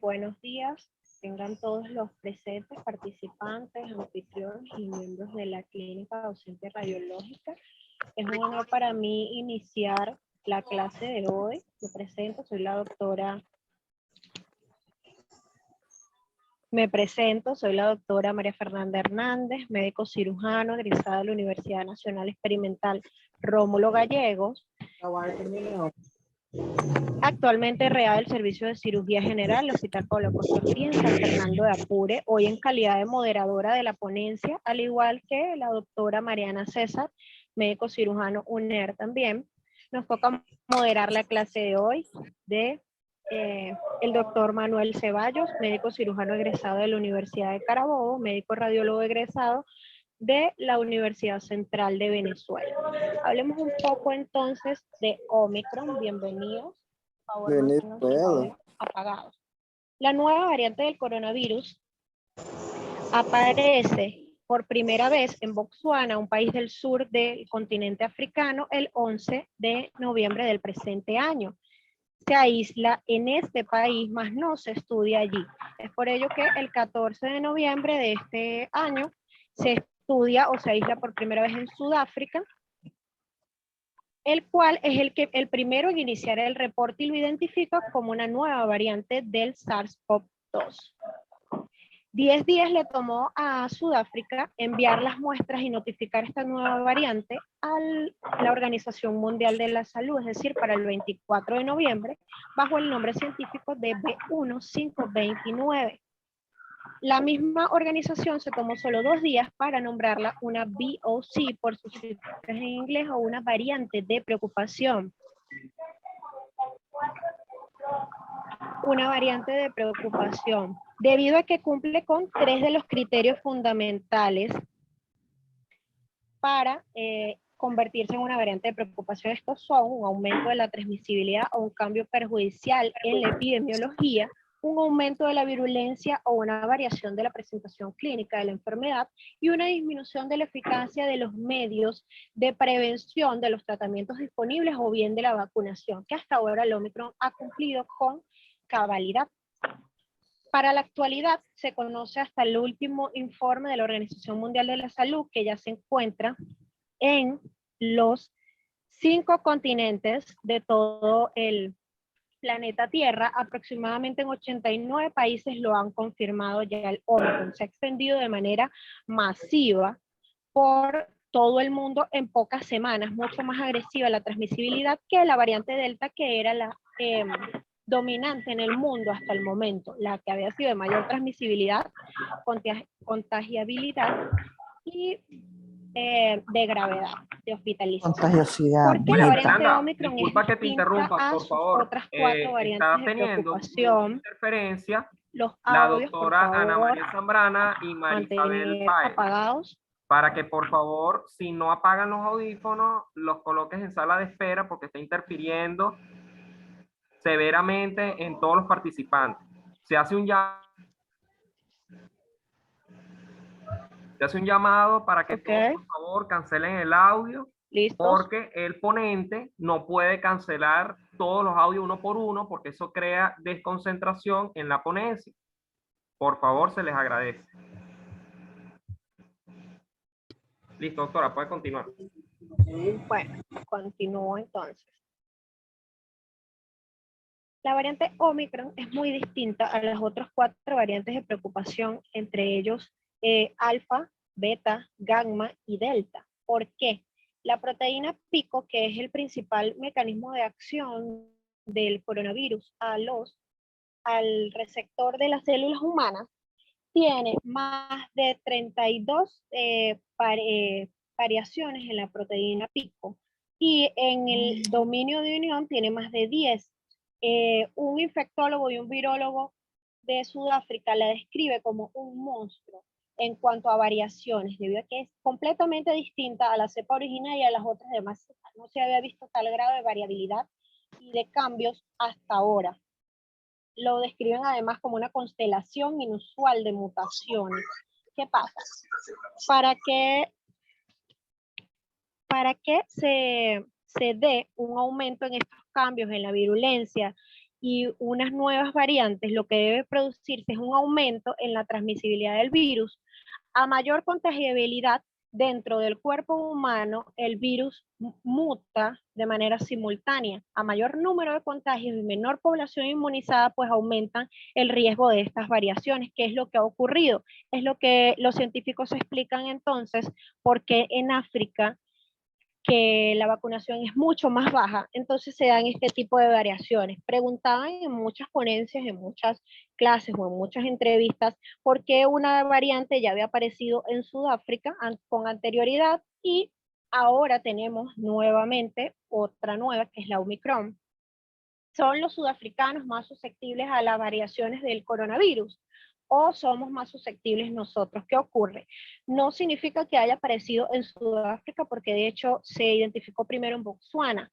Buenos días. Tengan todos los presentes, participantes, anfitriones y miembros de la clínica docente radiológica. Es un honor para mí iniciar la clase de hoy. Me presento, soy la doctora María Fernanda Hernández, médico cirujano, egresada de la Universidad Nacional Experimental Rómulo Gallegos. Actualmente real del Servicio de Cirugía General del Hospital Pablo Costofía en San Fernando de Apure, hoy en calidad de moderadora de la ponencia, al igual que la doctora Mariana César, médico cirujano UNER también. Nos toca moderar la clase de hoy de el doctor Manuel Ceballos, médico cirujano egresado de la Universidad de Carabobo, médico radiólogo egresado de la Universidad Central de Venezuela. Hablemos un poco entonces de Omicron. Bienvenidos. Por favor, mantengan sus audios apagados. La nueva variante del coronavirus aparece por primera vez en Botsuana, un país del sur del continente africano, el 11 de noviembre del presente año. Se aísla en este país, mas no se estudia allí. Es por ello que el 14 de noviembre de este año se estudia o se aísla por primera vez en Sudáfrica, el cual es el primero en iniciar el reporte y lo identifica como una nueva variante del SARS-CoV-2. 10 días le tomó a Sudáfrica enviar las muestras y notificar esta nueva variante a la Organización Mundial de la Salud, es decir, para el 24 de noviembre, bajo el nombre científico de B1529. La misma organización se tomó solo 2 días para nombrarla una VOC, por sus siglas en inglés, o una variante de preocupación. Una variante de preocupación, debido a que cumple con 3 de los criterios fundamentales para convertirse en una variante de preocupación. Estos son un aumento de la transmisibilidad o un cambio perjudicial en la epidemiología, un aumento de la virulencia o una variación de la presentación clínica de la enfermedad y una disminución de la eficacia de los medios de prevención de los tratamientos disponibles o bien de la vacunación, que hasta ahora el Omicron ha cumplido con cabalidad. Para la actualidad se conoce hasta el último informe de la Organización Mundial de la Salud, que ya se encuentra en los 5 continentes de todo el planeta Tierra. Aproximadamente en 89 países lo han confirmado ya el Omicron. Se ha extendido de manera masiva por todo el mundo en pocas semanas, mucho más agresiva la transmisibilidad que la variante Delta, que era la dominante en el mundo hasta el momento, la que había sido de mayor transmisibilidad, contagiabilidad y de gravedad, de hospitalización. Contagiosidad. ¿Por qué la variante de Omicron disculpa es que te interrumpa, a por sus favor. otras 4 variantes Está de teniendo preocupación? interferencia Los la audios, doctora por Ana favor, María Zambrana y Marisabel mantener Páez. apagados. Para que por favor, si no apagan los audífonos, los coloques en sala de espera porque está interfiriendo severamente en todos los participantes. Se hace un llamado para que todos, por favor, cancelen el audio. ¿Listos? Porque el ponente no puede cancelar todos los audios uno por uno porque eso crea desconcentración en la ponencia. Por favor, se les agradece. Listo, doctora, puede continuar. Bueno, continúo entonces. La variante Omicron es muy distinta a las otras 4 variantes de preocupación, entre ellos alfa, beta, gamma y delta. ¿Por qué? La proteína pico, que es el principal mecanismo de acción del coronavirus al receptor de las células humanas, tiene más de 32 variaciones en la proteína pico y en el dominio de unión tiene más de 10. Un infectólogo y un virólogo de Sudáfrica la describe como un monstruo en cuanto a variaciones, debido a que es completamente distinta a la cepa originaria y a las otras demás cepas. No se había visto tal grado de variabilidad y de cambios hasta ahora. Lo describen además como una constelación inusual de mutaciones. ¿Qué pasa? Para que se dé un aumento en estos cambios en la virulencia y unas nuevas variantes, lo que debe producirse es un aumento en la transmisibilidad del virus. A mayor contagiabilidad dentro del cuerpo humano, el virus muta de manera simultánea. A mayor número de contagios y menor población inmunizada, pues aumentan el riesgo de estas variaciones. ¿Qué es lo que ha ocurrido? Es lo que los científicos explican entonces, porque en África, que la vacunación es mucho más baja, entonces se dan este tipo de variaciones. Preguntaban en muchas ponencias, en muchas clases o en muchas entrevistas por qué una variante ya había aparecido en Sudáfrica con anterioridad y ahora tenemos nuevamente otra nueva que es la Omicron. ¿Son los sudafricanos más susceptibles a las variaciones del coronavirus? ¿O somos más susceptibles nosotros? ¿Qué ocurre? No significa que haya aparecido en Sudáfrica, porque de hecho se identificó primero en Botsuana.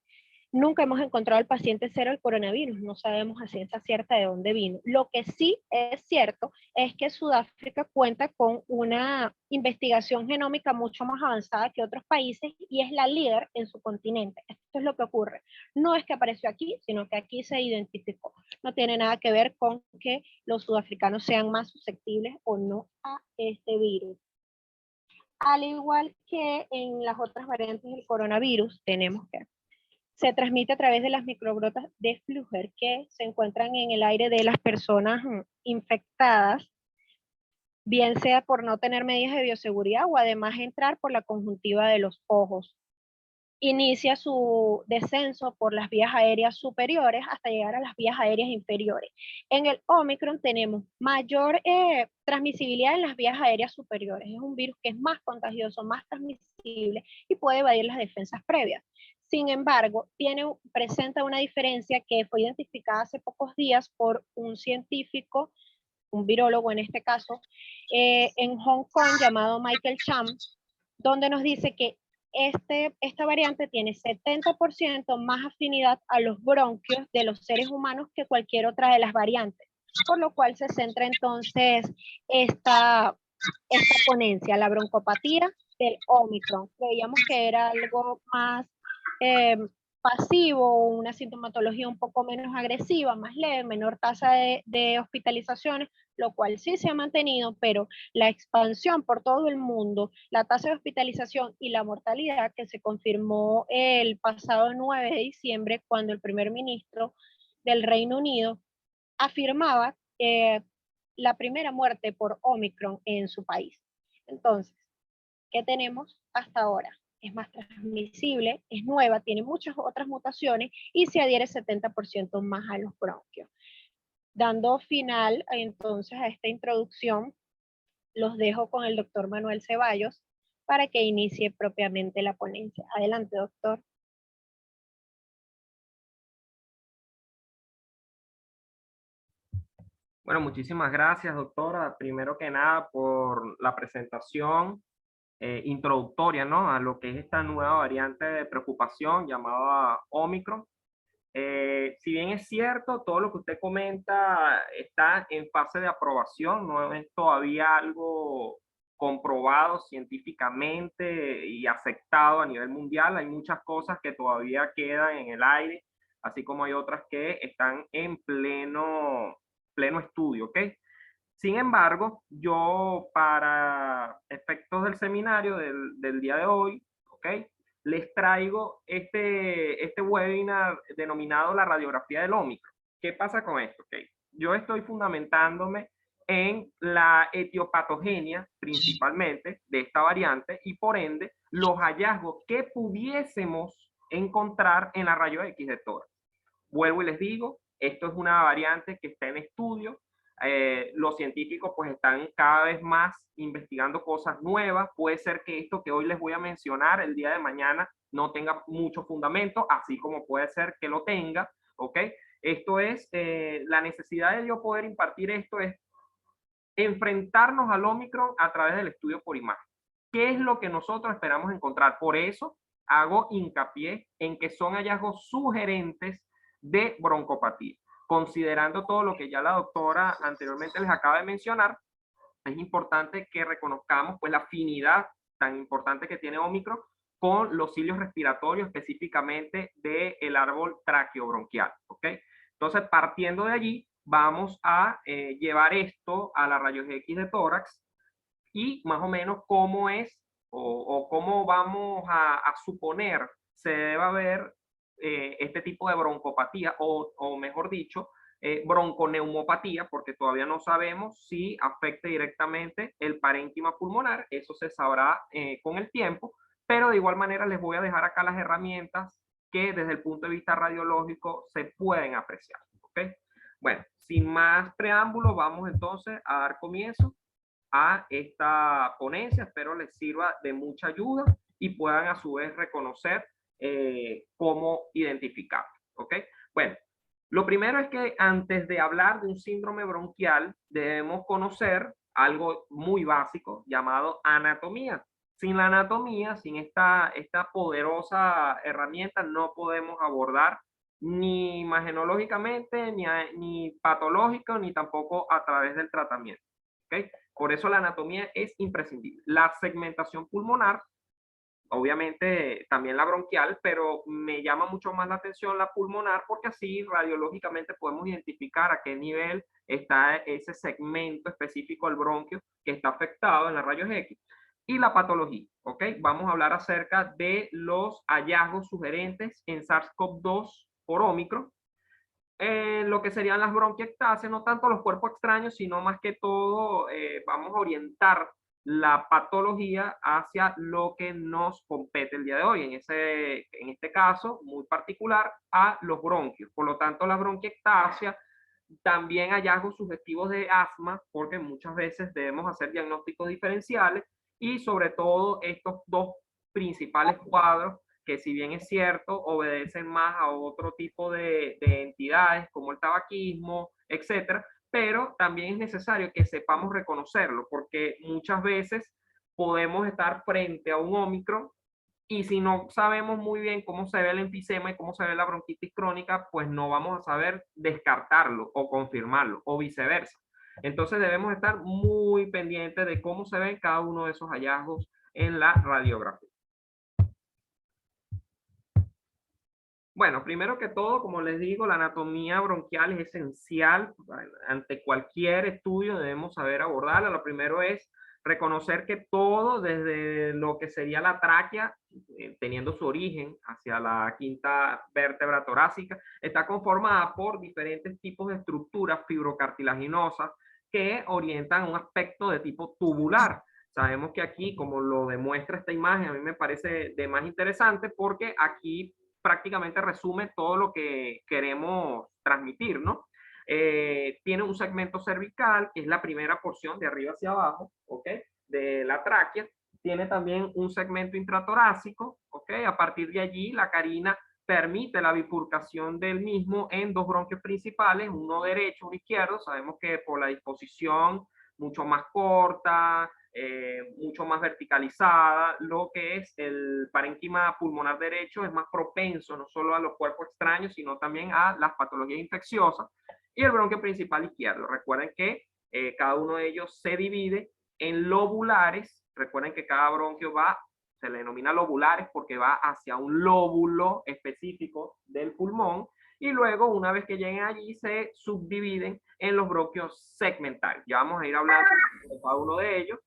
Nunca hemos encontrado al paciente cero del coronavirus, no sabemos a ciencia cierta de dónde vino. Lo que sí es cierto es que Sudáfrica cuenta con una investigación genómica mucho más avanzada que otros países y es la líder en su continente. Esto es lo que ocurre. No es que apareció aquí, sino que aquí se identificó. No tiene nada que ver con que los sudafricanos sean más susceptibles o no a este virus. Al igual que en las otras variantes del coronavirus, tenemos que se transmite a través de las microbiotas de Fluger que se encuentran en el aire de las personas infectadas, bien sea por no tener medidas de bioseguridad o además entrar por la conjuntiva de los ojos. Inicia su descenso por las vías aéreas superiores hasta llegar a las vías aéreas inferiores. En el Omicron tenemos mayor transmisibilidad en las vías aéreas superiores. Es un virus que es más contagioso, más transmisible y puede evadir las defensas previas. Sin embargo, presenta una diferencia que fue identificada hace pocos días por un científico, un virólogo en este caso, en Hong Kong llamado Michael Cham, donde nos dice que esta variante tiene 70% más afinidad a los bronquios de los seres humanos que cualquier otra de las variantes, por lo cual se centra entonces esta ponencia, la broncopatía del Omicron. Creíamos que era algo más pasivo, una sintomatología un poco menos agresiva, más leve, menor tasa de hospitalizaciones, lo cual sí se ha mantenido, pero la expansión por todo el mundo, la tasa de hospitalización y la mortalidad que se confirmó el pasado 9 de diciembre, cuando el primer ministro del Reino Unido afirmaba la primera muerte por Omicron en su país. Entonces, ¿qué tenemos hasta ahora? Es más transmisible, es nueva, tiene muchas otras mutaciones y se adhiere 70% más a los bronquios. Dando final entonces a esta introducción, los dejo con el doctor Manuel Ceballos para que inicie propiamente la ponencia. Adelante, doctor. Bueno, muchísimas gracias, doctora. Primero que nada, por la presentación introductoria, ¿no? A lo que es esta nueva variante de preocupación llamada Omicron. Si bien es cierto, todo lo que usted comenta está en fase de aprobación, no es todavía algo comprobado científicamente y aceptado a nivel mundial. Hay muchas cosas que todavía quedan en el aire, así como hay otras que están en pleno estudio, ¿ok? Sin embargo, yo para efectos del seminario del día de hoy, ¿ok? Les traigo este webinar denominado la radiografía del Ómicron. ¿Qué pasa con esto? Okay. Yo estoy fundamentándome en la etiopatogenia principalmente de esta variante y por ende los hallazgos que pudiésemos encontrar en la rayos X de tórax. Vuelvo y les digo, esto es una variante que está en estudio. Los científicos pues están cada vez más investigando cosas nuevas. Puede ser que esto que hoy les voy a mencionar el día de mañana no tenga mucho fundamento, así como puede ser que lo tenga, ¿ok? Esto es, la necesidad de yo poder impartir esto es enfrentarnos al Omicron a través del estudio por imagen. ¿Qué es lo que nosotros esperamos encontrar? Por eso hago hincapié en que son hallazgos sugerentes de broncopatía. Considerando todo lo que ya la doctora anteriormente les acaba de mencionar, es importante que reconozcamos pues la afinidad tan importante que tiene Omicron con los cilios respiratorios, específicamente del árbol traqueobronquial, ¿ok? Entonces, partiendo de allí, vamos a llevar esto a la rayos X de tórax y más o menos cómo es o cómo vamos a suponer se debe ver este tipo de broncopatía o mejor dicho, bronconeumopatía, porque todavía no sabemos si afecta directamente el parénquima pulmonar. Eso se sabrá con el tiempo, pero de igual manera les voy a dejar acá las herramientas que desde el punto de vista radiológico se pueden apreciar. ¿Okay? Bueno, sin más preámbulos, vamos entonces a dar comienzo a esta ponencia. Espero les sirva de mucha ayuda y puedan a su vez reconocer cómo identificar. ¿Ok? Bueno, lo primero es que antes de hablar de un síndrome bronquial debemos conocer algo muy básico llamado anatomía. Sin la anatomía, sin esta poderosa herramienta, no podemos abordar ni imagenológicamente, ni patológico, ni tampoco a través del tratamiento. ¿Okay? Por eso la anatomía es imprescindible. La segmentación pulmonar, obviamente también la bronquial, pero me llama mucho más la atención la pulmonar porque así radiológicamente podemos identificar a qué nivel está ese segmento específico del bronquio que está afectado en la rayos X. Y la patología, ¿ok? Vamos a hablar acerca de los hallazgos sugerentes en SARS-CoV-2 por Omicron, lo que serían las bronquiectasias, no tanto los cuerpos extraños, sino más que todo vamos a orientar la patología hacia lo que nos compete el día de hoy, en este caso muy particular a los bronquios. Por lo tanto, la bronquiectasia, también hallazgos sugestivos de asma, porque muchas veces debemos hacer diagnósticos diferenciales y sobre todo estos dos principales cuadros que si bien es cierto, obedecen más a otro tipo de entidades como el tabaquismo, etcétera, pero también es necesario que sepamos reconocerlo, porque muchas veces podemos estar frente a un Omicron y si no sabemos muy bien cómo se ve el enfisema y cómo se ve la bronquitis crónica, pues no vamos a saber descartarlo o confirmarlo o viceversa. Entonces debemos estar muy pendientes de cómo se ven cada uno de esos hallazgos en la radiografía. Bueno, primero que todo, como les digo, la anatomía bronquial es esencial. Ante cualquier estudio debemos saber abordarla. Lo primero es reconocer que todo, desde lo que sería la tráquea, teniendo su origen hacia la quinta vértebra torácica, está conformada por diferentes tipos de estructuras fibrocartilaginosas que orientan a un aspecto de tipo tubular. Sabemos que aquí, como lo demuestra esta imagen, a mí me parece de más interesante porque aquí prácticamente resume todo lo que queremos transmitir, ¿no? Tiene un segmento cervical, que es la primera porción de arriba hacia abajo, ¿ok? De la tráquea. Tiene también un segmento intratorácico, ¿ok? A partir de allí, la carina permite la bifurcación del mismo en dos bronquios principales, uno derecho, uno izquierdo. Sabemos que por la disposición mucho más corta, mucho más verticalizada, lo que es el parénquima pulmonar derecho es más propenso no solo a los cuerpos extraños, sino también a las patologías infecciosas. Y el bronquio principal izquierdo, recuerden que cada uno de ellos se divide en lobulares. Recuerden que cada bronquio se le denomina lobulares porque va hacia un lóbulo específico del pulmón, y luego una vez que lleguen allí se subdividen en los bronquios segmentales. Ya vamos a ir hablando de cada uno de ellos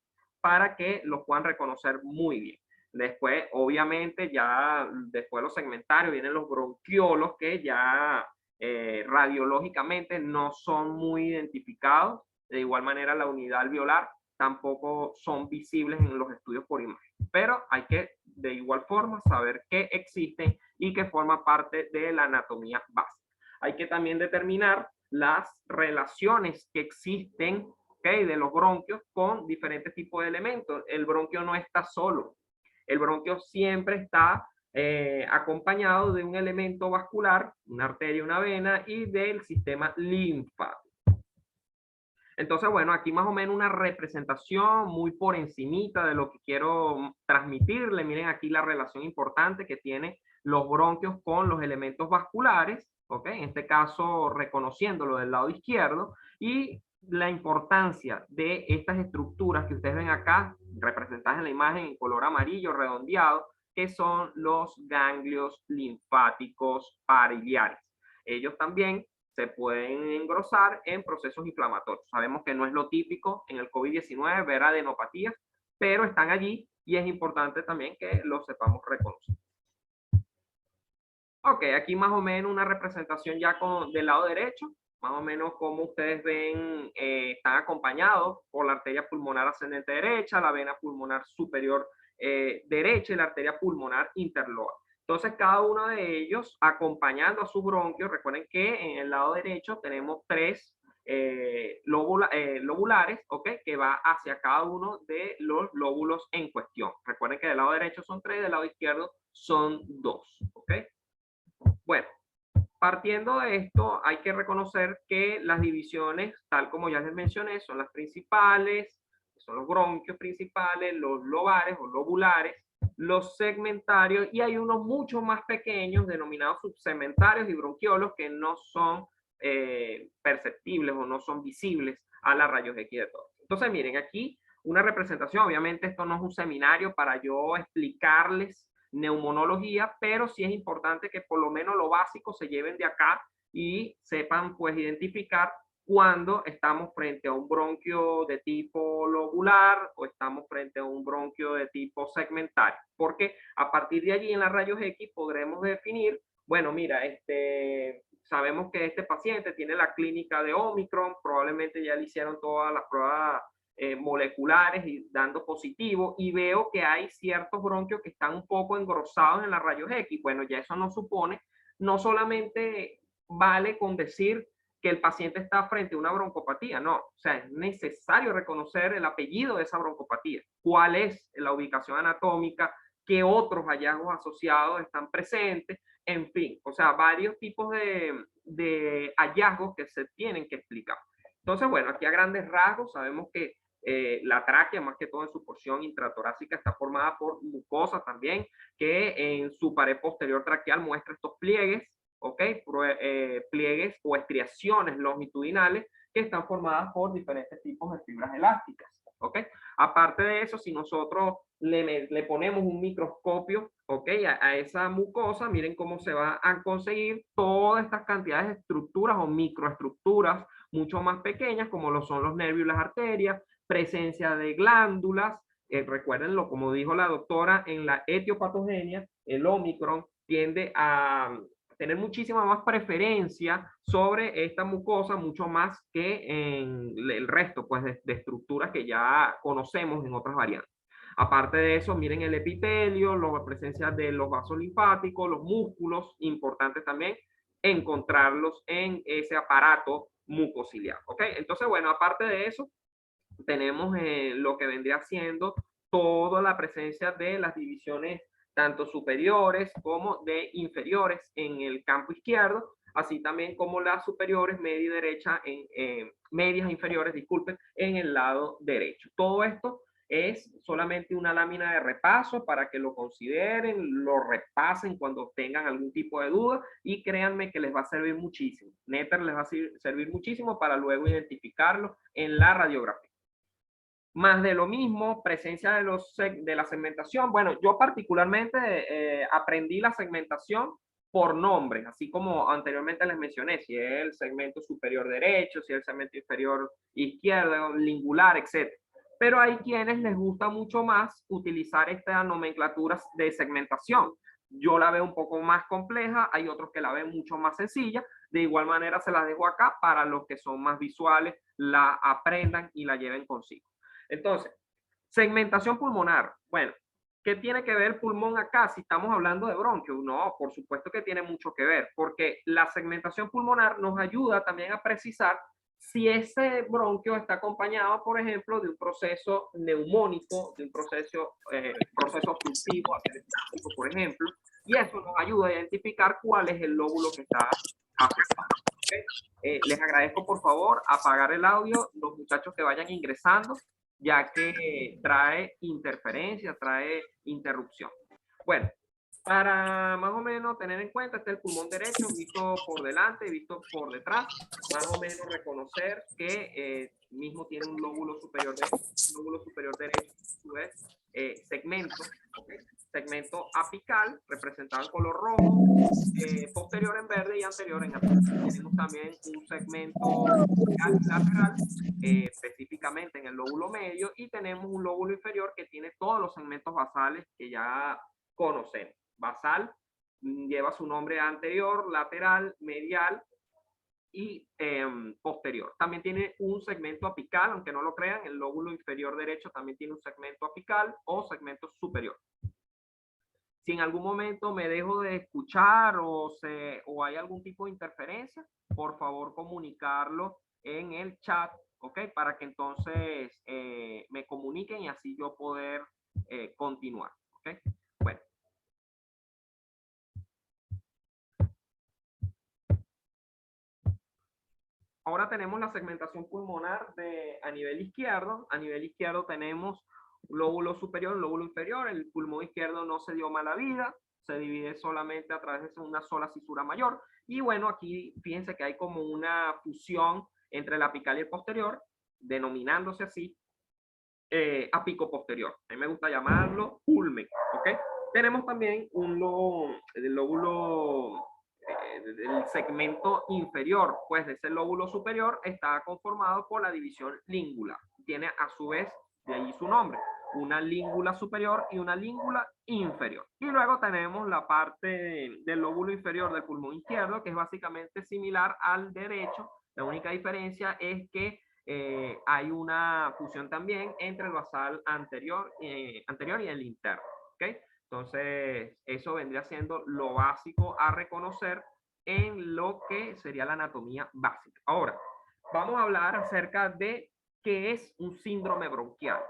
para que los puedan reconocer muy bien. Después, obviamente, ya después de los segmentarios vienen los bronquiolos, que ya radiológicamente no son muy identificados. De igual manera, la unidad alveolar tampoco son visibles en los estudios por imagen. Pero hay que, de igual forma, saber que existen y que forman parte de la anatomía básica. Hay que también determinar las relaciones que existen, ¿okay?, de los bronquios con diferentes tipos de elementos. El bronquio no está solo. El bronquio siempre está acompañado de un elemento vascular, una arteria, una vena, y del sistema linfático. Entonces, bueno, aquí más o menos una representación muy por encimita de lo que quiero transmitirle. Miren aquí la relación importante que tienen los bronquios con los elementos vasculares, ¿ok? En este caso, reconociéndolo del lado izquierdo, y la importancia de estas estructuras que ustedes ven acá, representadas en la imagen en color amarillo redondeado, que son los ganglios linfáticos pariliares. Ellos también se pueden engrosar en procesos inflamatorios. Sabemos que no es lo típico en el COVID-19 ver adenopatías, pero están allí y es importante también que los sepamos reconocer. Ok, aquí más o menos una representación ya del lado derecho, más o menos como ustedes ven, están acompañados por la arteria pulmonar ascendente derecha, la vena pulmonar superior derecha y la arteria pulmonar interlobar. Entonces, cada uno de ellos acompañando a sus bronquios. Recuerden que en el lado derecho tenemos tres lobulares, ¿ok?, que va hacia cada uno de los lóbulos en cuestión. Recuerden que del lado derecho son 3, del lado izquierdo son 2, ¿ok? Bueno, partiendo de esto, hay que reconocer que las divisiones, tal como ya les mencioné, son las principales, son los bronquios principales, los lobares o lobulares, los segmentarios, y hay unos mucho más pequeños denominados subsegmentarios y bronquiolos que no son perceptibles o no son visibles a la rayos X de todo. Entonces, miren, aquí una representación. Obviamente esto no es un seminario para yo explicarles neumonología, pero sí es importante que por lo menos lo básico se lleven de acá y sepan pues identificar cuando estamos frente a un bronquio de tipo lobular o estamos frente a un bronquio de tipo segmentario, porque a partir de allí en las rayos X podremos definir, bueno, mira, sabemos que este paciente tiene la clínica de Omicron, probablemente ya le hicieron todas las pruebas moleculares y dando positivo, y veo que hay ciertos bronquios que están un poco engrosados en las rayos X. Bueno, ya eso no supone, no solamente vale con decir que el paciente está frente a una broncopatía, no, o sea, es necesario reconocer el apellido de esa broncopatía, cuál es la ubicación anatómica, qué otros hallazgos asociados están presentes, en fin, o sea, varios tipos de hallazgos que se tienen que explicar. Entonces, bueno, aquí a grandes rasgos sabemos que la tráquea, más que todo en su porción intratorácica, está formada por mucosa también, que en su pared posterior traqueal muestra estos pliegues, ¿ok? Pliegues o estriaciones longitudinales que están formadas por diferentes tipos de fibras elásticas, ¿ok? Aparte de eso, si nosotros le ponemos un microscopio, ¿ok?, a esa mucosa, miren cómo se va a conseguir todas estas cantidades de estructuras o microestructuras mucho más pequeñas, como lo son los nervios y las arterias, presencia de glándulas. Recuérdenlo, como dijo la doctora, en la etiopatogenia, el Omicron tiende a tener muchísima más preferencia sobre esta mucosa, mucho más que en el resto pues, de estructuras que ya conocemos en otras variantes. Aparte de eso, miren el epitelio, la presencia de los vasos linfáticos, los músculos, importante también encontrarlos en ese aparato mucociliar, ¿ok? Entonces, bueno, aparte de eso, tenemos lo que vendría siendo toda la presencia de las divisiones tanto superiores como de inferiores en el campo izquierdo, así también como las superiores, media y derecha, medias inferiores, disculpen, en el lado derecho. Todo esto es solamente una lámina de repaso para que lo consideren, lo repasen cuando tengan algún tipo de duda, y créanme que les va a servir muchísimo. Neta, les va a servir muchísimo para luego identificarlo en la radiografía. Más de lo mismo, presencia de la segmentación. Bueno, yo particularmente aprendí la segmentación por nombres, así como anteriormente les mencioné, si es el segmento superior derecho, si es el segmento inferior izquierdo, lingular, etc. Pero hay quienes les gusta mucho más utilizar esta nomenclatura de segmentación. Yo la veo un poco más compleja, hay otros que la ven mucho más sencilla. De igual manera se las dejo acá para los que son más visuales, la aprendan y la lleven consigo. Entonces, segmentación pulmonar. Bueno, ¿qué tiene que ver el pulmón acá si estamos hablando de bronquios? No, por supuesto que tiene mucho que ver, porque la segmentación pulmonar nos ayuda también a precisar si ese bronquio está acompañado, por ejemplo, de un proceso neumónico, de un proceso obstructivo, atelectático, por ejemplo, y eso nos ayuda a identificar cuál es el lóbulo que está afectado. ¿Okay? Les agradezco, por favor, apagar el audio, los muchachos que vayan ingresando, ya que trae interferencia, trae interrupción. Bueno, para más o menos tener en cuenta, este es el pulmón derecho, visto por delante, visto por detrás, más o menos reconocer que mismo tiene un lóbulo superior derecho, a su vez, segmento, ¿okay? Segmento apical, representado en color rojo, posterior en verde y anterior en azul. Tenemos también un segmento lateral, específicamente en el lóbulo medio, y tenemos un lóbulo inferior que tiene todos los segmentos basales que ya conocemos. Basal lleva su nombre anterior, lateral, medial y posterior. También tiene un segmento apical, aunque no lo crean, el lóbulo inferior derecho también tiene un segmento apical o segmento superior. Si en algún momento me dejo de escuchar o hay algún tipo de interferencia, por favor comunicarlo en el chat, ¿ok? Para que entonces me comuniquen y así yo poder continuar, ¿ok? Bueno. Ahora tenemos la segmentación pulmonar a nivel izquierdo. A nivel izquierdo tenemos lóbulo superior, lóbulo inferior. El pulmón izquierdo no se dio mala vida, se divide solamente a través de una sola cisura mayor. Y bueno, aquí fíjense que hay como una fusión entre el apical y el posterior, denominándose así apico posterior. A mí me gusta llamarlo pulmen, ¿ok? Tenemos también el lóbulo el segmento inferior, pues de ese lóbulo superior, está conformado por la división língula. Tiene a su vez, de ahí su nombre, una língula superior y una língula inferior. Y luego tenemos la parte del lóbulo inferior del pulmón izquierdo, que es básicamente similar al derecho. La única diferencia es que hay una fusión también entre el basal anterior y el interno. ¿Okay? Entonces, eso vendría siendo lo básico a reconocer en lo que sería la anatomía básica. Ahora, vamos a hablar acerca de qué es un síndrome bronquial.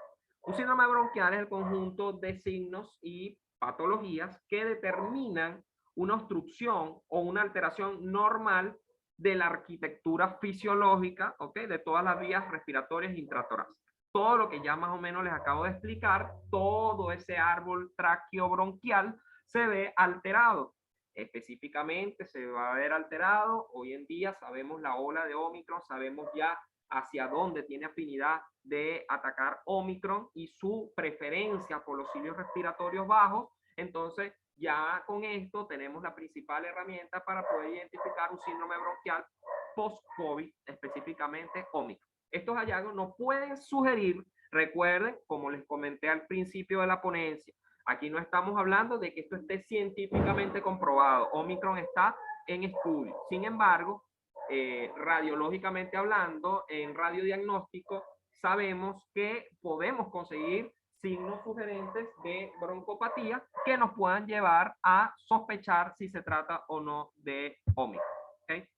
Un síndrome bronquial es el conjunto de signos y patologías que determinan una obstrucción o una alteración normal de la arquitectura fisiológica, ¿ok? De todas las vías respiratorias intratorácicas. Todo lo que ya más o menos les acabo de explicar, todo ese árbol traqueobronquial se ve alterado. Específicamente se va a ver alterado. Hoy en día sabemos la ola de Omicron, sabemos ya hacia dónde tiene afinidad de atacar Omicron y su preferencia por los cilios respiratorios bajos. Entonces, ya con esto tenemos la principal herramienta para poder identificar un síndrome bronquial post-COVID, específicamente Omicron. Estos hallazgos nos pueden sugerir, recuerden, como les comenté al principio de la ponencia, aquí no estamos hablando de que esto esté científicamente comprobado. Omicron está en estudio. Sin embargo, radiológicamente hablando, en radiodiagnóstico, sabemos que podemos conseguir signos sugerentes de broncopatía que nos puedan llevar a sospechar si se trata o no de Omicron. ¿Okay?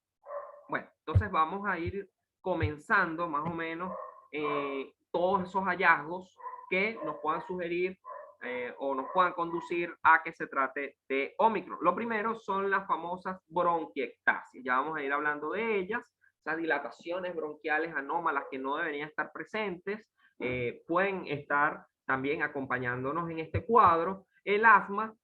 Bueno, entonces vamos a ir comenzando más o menos todos esos hallazgos que nos puedan sugerir o nos puedan conducir a que se trate de Omicron. Lo primero son las famosas bronquiectasis. Ya vamos a ir hablando de ellas. Esas dilataciones bronquiales anómalas que no deberían estar presentes pueden estar también acompañándonos en este cuadro. El asma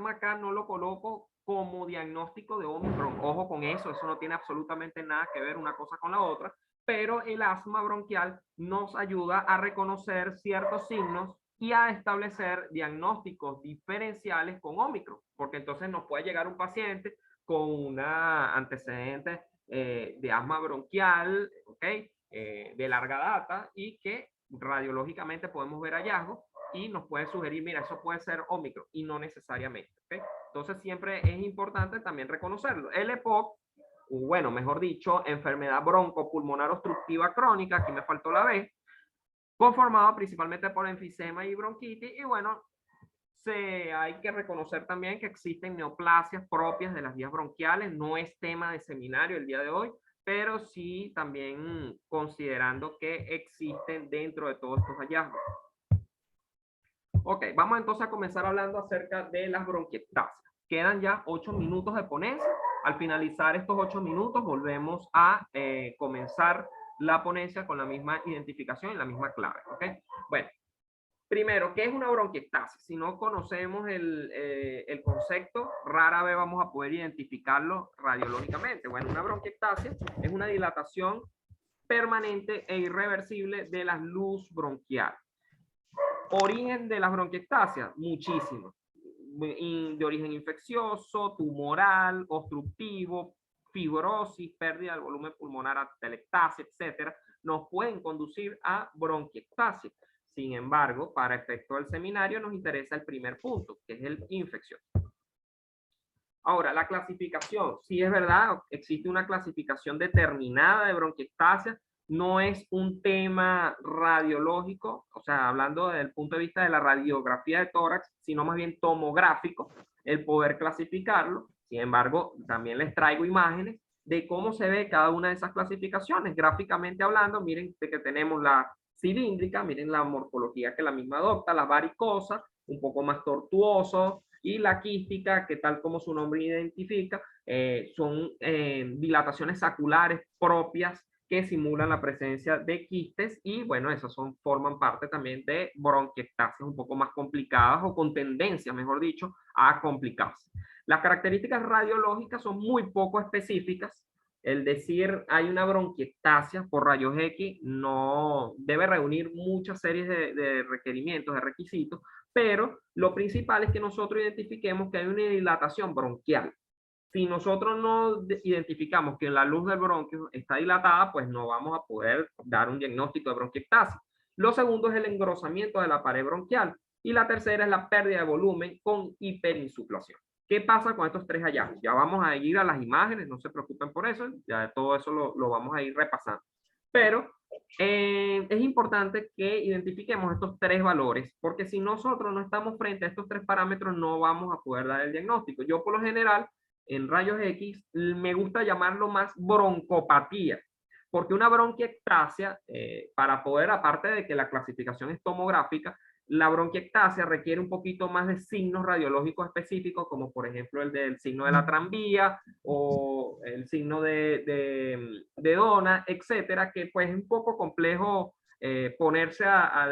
acá no lo coloco como diagnóstico de Omicron. Ojo con eso no tiene absolutamente nada que ver una cosa con la otra, pero el asma bronquial nos ayuda a reconocer ciertos signos y a establecer diagnósticos diferenciales con Omicron, porque entonces nos puede llegar un paciente con una antecedente de asma bronquial, ¿ok? De larga data y que radiológicamente podemos ver hallazgos y nos puede sugerir, mira, eso puede ser Omicron y no necesariamente, ¿ok? Entonces siempre es importante también reconocerlo. El EPOC, bueno, mejor dicho, enfermedad broncopulmonar obstructiva crónica, aquí me faltó la B, conformado principalmente por enfisema y bronquitis. Y bueno, hay que reconocer también que existen neoplasias propias de las vías bronquiales. No es tema de seminario el día de hoy, pero sí también considerando que existen dentro de todos estos hallazgos. Ok, vamos entonces a comenzar hablando acerca de las bronquiectasias. Quedan ya 8 minutos de ponencia. Al finalizar estos 8 minutos volvemos a comenzar la ponencia con la misma identificación y la misma clave. ¿Ok? Bueno, primero, ¿qué es una bronquiectasis? Si no conocemos el concepto, rara vez vamos a poder identificarlo radiológicamente. Bueno, una bronquiectasia es una dilatación permanente e irreversible de la luz bronquial. Origen de las bronquiectasias, muchísimo. De origen infeccioso, tumoral, obstructivo, fibrosis, pérdida del volumen pulmonar, atelectasia, etcétera, nos pueden conducir a bronquiectasia. Sin embargo, para efecto del seminario nos interesa el primer punto, que es el infeccioso. Ahora, la clasificación, sí es verdad, existe una clasificación determinada de bronquiectasia, no es un tema radiológico, o sea, hablando desde el punto de vista de la radiografía de tórax, sino más bien tomográfico, el poder clasificarlo. Sin embargo, también les traigo imágenes de cómo se ve cada una de esas clasificaciones. Gráficamente hablando, miren que tenemos la cilíndrica, miren la morfología que la misma adopta, la varicosa, un poco más tortuoso, y la quística, que tal como su nombre identifica, son dilataciones saculares propias que simulan la presencia de quistes, y bueno, esas forman parte también de bronquiectasias un poco más complicadas o con tendencia, mejor dicho, a complicarse. Las características radiológicas son muy poco específicas. El decir hay una bronquiectasia por rayos X no debe reunir muchas series de requerimientos, de requisitos, pero lo principal es que nosotros identifiquemos que hay una dilatación bronquial. Si nosotros no identificamos que la luz del bronquio está dilatada, pues no vamos a poder dar un diagnóstico de bronquiectasis. Lo segundo es el engrosamiento de la pared bronquial. Y la tercera es la pérdida de volumen con hiperinsuflación. ¿Qué pasa con estos tres hallazgos? Ya vamos a ir a las imágenes, no se preocupen por eso, ya todo eso lo vamos a ir repasando. Pero es importante que identifiquemos estos tres valores, porque si nosotros no estamos frente a estos tres parámetros, no vamos a poder dar el diagnóstico. Yo por lo general, en rayos X, me gusta llamarlo más broncopatía, porque una bronquiectasia, para poder, aparte de que la clasificación es tomográfica, la bronquiectasia requiere un poquito más de signos radiológicos específicos, como por ejemplo el del signo de la tranvía o el signo de Dona, etcétera, que pues es un poco complejo ponerse a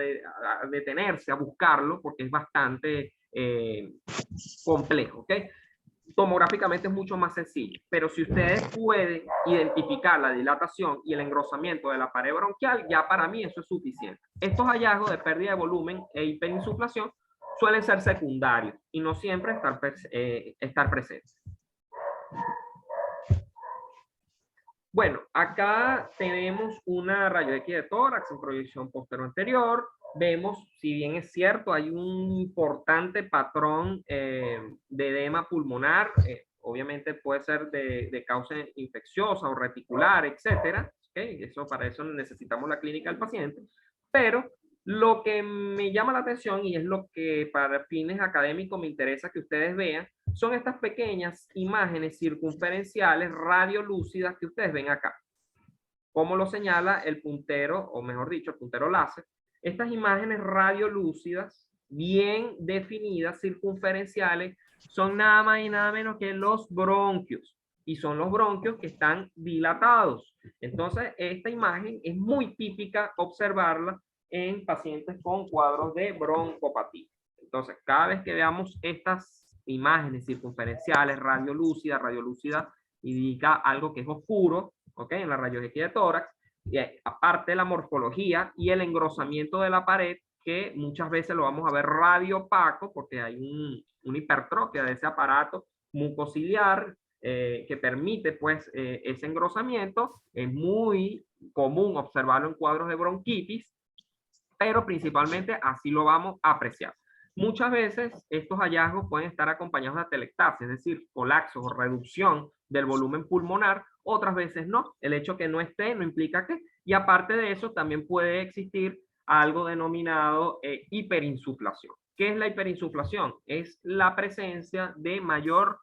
detenerse, a buscarlo, porque es bastante complejo, ¿ok? Tomográficamente es mucho más sencillo, pero si ustedes pueden identificar la dilatación y el engrosamiento de la pared bronquial, ya para mí eso es suficiente. Estos hallazgos de pérdida de volumen e hiperinsuflación suelen ser secundarios y no siempre estar presentes. Bueno, acá tenemos una rayo X de tórax en proyección posterior-anterior. Vemos, si bien es cierto, hay un importante patrón de edema pulmonar. Obviamente puede ser de causa infecciosa o reticular, etcétera. ¿Okay? Para eso necesitamos la clínica del paciente. Pero lo que me llama la atención, y es lo que para fines académicos me interesa que ustedes vean, son estas pequeñas imágenes circunferenciales radiolúcidas que ustedes ven acá. Como lo señala el puntero, o mejor dicho, el puntero láser, estas imágenes radiolúcidas, bien definidas, circunferenciales, son nada más y nada menos que los bronquios. Y son los bronquios que están dilatados. Entonces, esta imagen es muy típica observarla en pacientes con cuadros de broncopatía. Entonces, cada vez que veamos estas imágenes circunferenciales, radiolúcida indica algo que es oscuro, ¿ok? En la rayos X de tórax, y aparte de la morfología y el engrosamiento de la pared, que muchas veces lo vamos a ver radiopaco, porque hay una hipertrofia de ese aparato mucociliar que permite pues ese engrosamiento. Es muy común observarlo en cuadros de bronquitis, pero principalmente así lo vamos a apreciar. Muchas veces estos hallazgos pueden estar acompañados de atelectasia, es decir, colapso o reducción del volumen pulmonar. Otras veces no. El hecho que no esté no implica que. Y aparte de eso, también puede existir algo denominado hiperinsuflación. ¿Qué es la hiperinsuflación? Es la presencia de mayor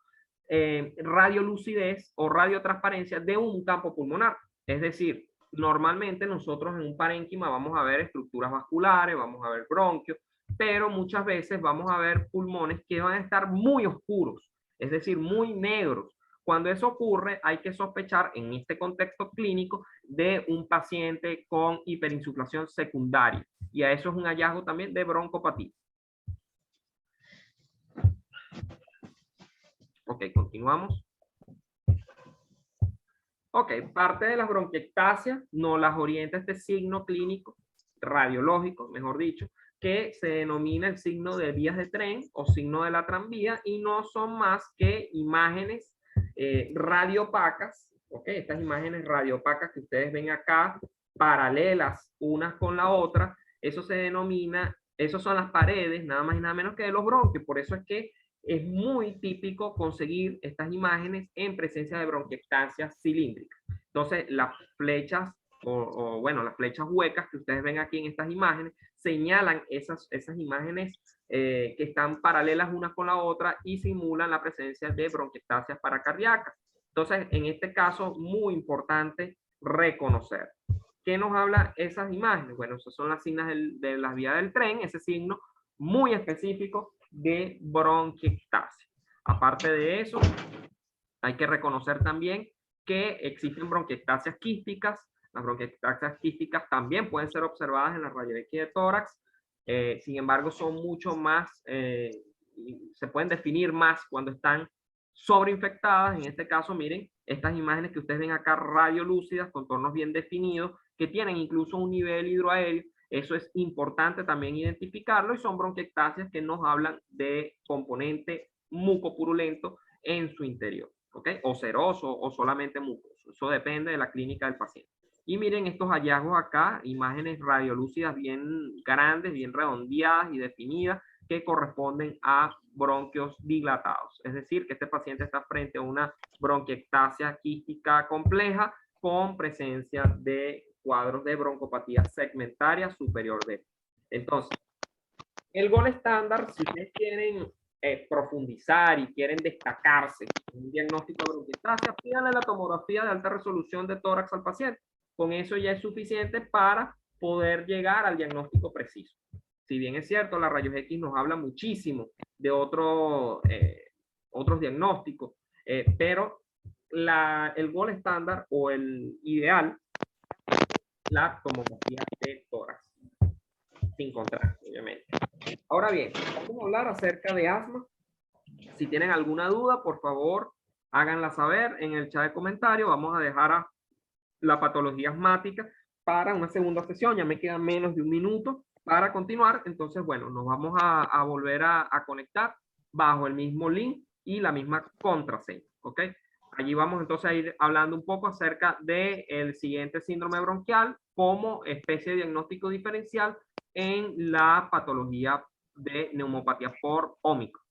radiolucidez o radiotransparencia de un campo pulmonar. Es decir, normalmente nosotros en un parénquima vamos a ver estructuras vasculares, vamos a ver bronquios, pero muchas veces vamos a ver pulmones que van a estar muy oscuros, es decir, muy negros. Cuando eso ocurre, hay que sospechar en este contexto clínico de un paciente con hiperinsuflación secundaria. Y a eso es un hallazgo también de broncopatía. Ok, continuamos. Ok, parte de las bronquiectasias nos las orienta este signo clínico, radiológico, mejor dicho, que se denomina el signo de vías de tren o signo de la tranvía y no son más que imágenes radiopacas, ok, estas imágenes radiopacas que ustedes ven acá, paralelas unas con la otra, eso se denomina, eso son las paredes, nada más y nada menos que de los bronquios, por eso es que es muy típico conseguir estas imágenes en presencia de bronquiectasias cilíndricas. Entonces, las flechas, bueno, las flechas huecas que ustedes ven aquí en estas imágenes, señalan esas imágenes que están paralelas unas con la otra y simulan la presencia de bronquiectasias paracardíacas. Entonces, en este caso, muy importante reconocer. ¿Qué nos habla esas imágenes? Bueno, esas son las signas de las vías del tren, ese signo muy específico de bronquiectasia. Aparte de eso, hay que reconocer también que existen bronquiectasias quísticas. Las bronquiectasias quísticas también pueden ser observadas en la rayos X de tórax. Sin embargo, son mucho más, se pueden definir más cuando están sobreinfectadas. En este caso, miren, estas imágenes que ustedes ven acá, radiolúcidas, contornos bien definidos, que tienen incluso un nivel hidroaéreo. Eso es importante también identificarlo y son bronquiectasias que nos hablan de componente mucopurulento en su interior, ¿ok? O seroso o solamente mucoso. Eso depende de la clínica del paciente. Y miren estos hallazgos acá, imágenes radiolúcidas bien grandes, bien redondeadas y definidas que corresponden a bronquios dilatados. Es decir, que este paciente está frente a una bronquiectasia quística compleja con presencia de cuadros de broncopatía segmentaria superior D. Entonces, el gol estándar, si ustedes quieren profundizar y quieren destacarse en un diagnóstico de bronquiectasia, pídanle la tomografía de alta resolución de tórax al paciente. Con eso ya es suficiente para poder llegar al diagnóstico preciso. Si bien es cierto, la rayos X nos habla muchísimo de otros diagnósticos, pero el gol estándar o el ideal, la tomografía de tórax, sin contraste, obviamente. Ahora bien, vamos a hablar acerca de asma. Si tienen alguna duda, por favor, háganla saber en el chat de comentarios. Vamos a dejar a la patología asmática para una segunda sesión. Ya me quedan menos de un minuto para continuar. Entonces, bueno, nos vamos a volver a conectar bajo el mismo link y la misma contraseña, ¿ok? Allí vamos entonces a ir hablando un poco acerca del siguiente síndrome bronquial como especie de diagnóstico diferencial en la patología de neumopatía por Ómicron.